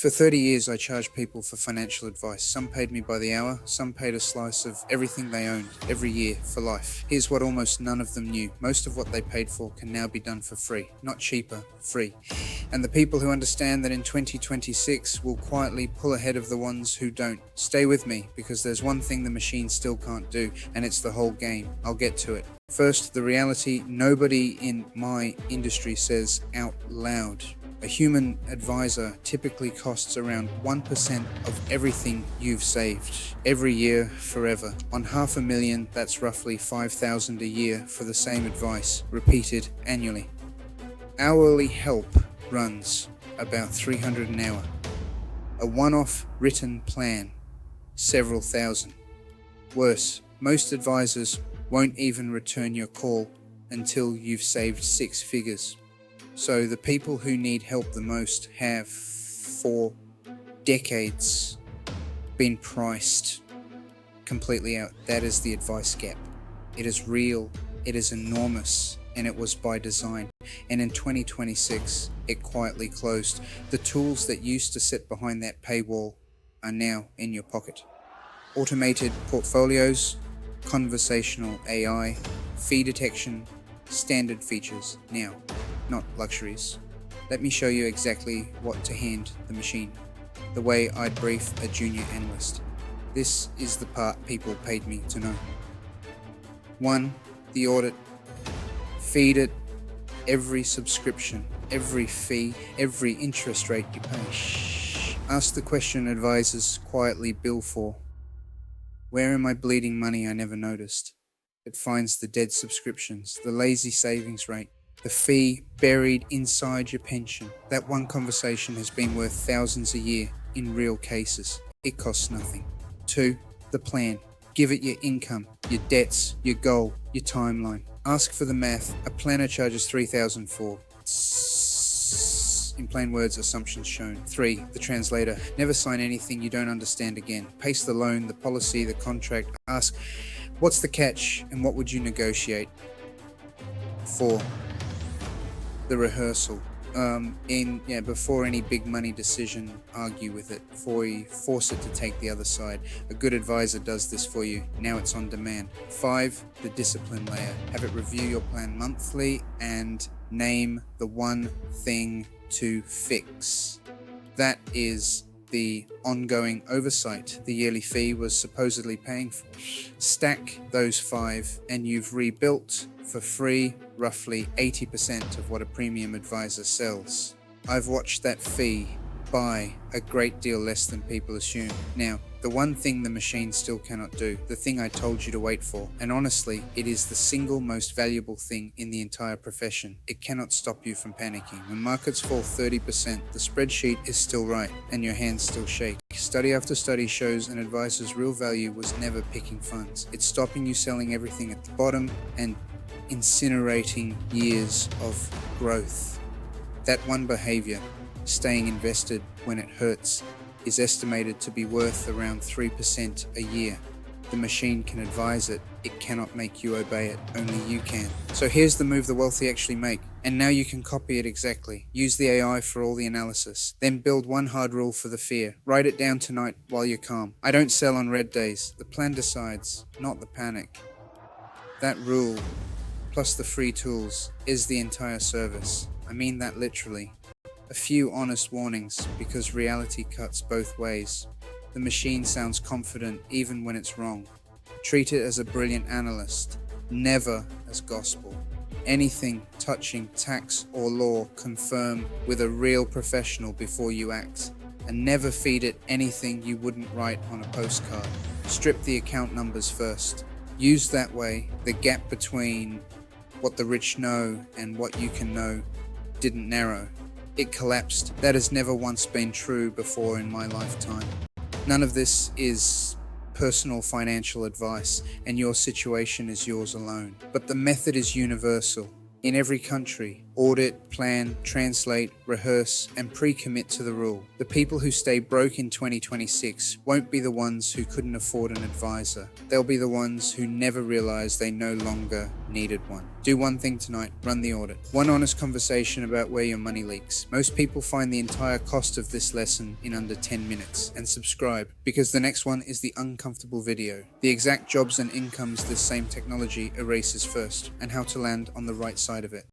For 30 years, I charged people for financial advice. Some paid me by the hour, some paid a slice of everything they owned every year for life. Here's what almost none of them knew. Most of what they paid for can now be done for free. Not cheaper, free. And the people who understand that in 2026 will quietly pull ahead of the ones who don't. Stay with me, because there's one thing the machine still can't do, and it's the whole game. I'll get to it. First, the reality nobody in my industry says out loud. A human advisor typically costs around 1% of everything you've saved, every year, forever. On $500,000, that's roughly $5,000 a year for the same advice, repeated annually. Hourly help runs about $300 an hour. A one-off written plan, several thousand. Worse, most advisors won't even return your call until you've saved six figures. So the people who need help the most have, for decades, been priced completely out. That is the advice gap. It is real, it is enormous, and it was by design. And in 2026, it quietly closed. The tools that used to sit behind that paywall are now in your pocket. Automated portfolios, conversational AI, fee detection, standard features now. Not luxuries. Let me show you exactly what to hand the machine, the way I'd brief a junior analyst. This is the part people paid me to know. 1. The audit. Feed it every subscription, every fee, every interest rate you pay. Shh. Ask the question advisors quietly bill for. Where am I bleeding money I never noticed? It finds the dead subscriptions, the lazy savings rate, the fee buried inside your pension. That one conversation has been worth thousands a year in real cases. It costs nothing. 2. The plan. Give it your income, your debts, your goal, your timeline. Ask for the math. A planner charges $3,004. In plain words, assumptions shown. 3. The translator. Never sign anything you don't understand again. Paste the loan, the policy, the contract. Ask, what's the catch and what would you negotiate? 4. The rehearsal. Before any big money decision, argue with it. Before you force it to take the other side. A good advisor does this for you. Now it's on demand. 5. The discipline layer. Have it review your plan monthly and name the one thing to fix. That is the ongoing oversight the yearly fee was supposedly paying for. Stack those 5 and you've rebuilt for free roughly 80% of what a premium advisor sells. I've watched that fee buy a great deal less than people assume. Now, the one thing the machine still cannot do, the thing I told you to wait for, and honestly, it is the single most valuable thing in the entire profession. It cannot stop you from panicking. When markets fall 30%, the spreadsheet is still right, and your hands still shake. Study after study shows an advisor's real value was never picking funds. It's stopping you selling everything at the bottom and incinerating years of growth. That one behavior, staying invested when it hurts, is estimated to be worth around 3% a year. The machine can advise it, it cannot make you obey it, only you can. So here's the move the wealthy actually make, and now you can copy it exactly. Use the AI for all the analysis, then build one hard rule for the fear. Write it down tonight while you're calm. I don't sell on red days. The plan decides, not the panic. That rule, plus the free tools, is the entire service. I mean that literally. A few honest warnings, because reality cuts both ways. The machine sounds confident even when it's wrong. Treat it as a brilliant analyst, never as gospel. Anything touching tax or law, confirm with a real professional before you act. And never feed it anything you wouldn't write on a postcard. Strip the account numbers first. Used that way, the gap between what the rich know and what you can know didn't narrow. It collapsed. That has never once been true before in my lifetime. None of this is personal financial advice, and your situation is yours alone. But the method is universal. In every country, Audit, plan, translate, rehearse, and pre-commit to the rule. The people who stay broke in 2026 won't be the ones who couldn't afford an advisor. They'll be the ones who never realized they no longer needed one. Do one thing tonight, run the audit. One honest conversation about where your money leaks. Most people find the entire cost of this lesson in under 10 minutes. And subscribe, because the next one is the uncomfortable video. The exact jobs and incomes this same technology erases first, and how to land on the right side of it.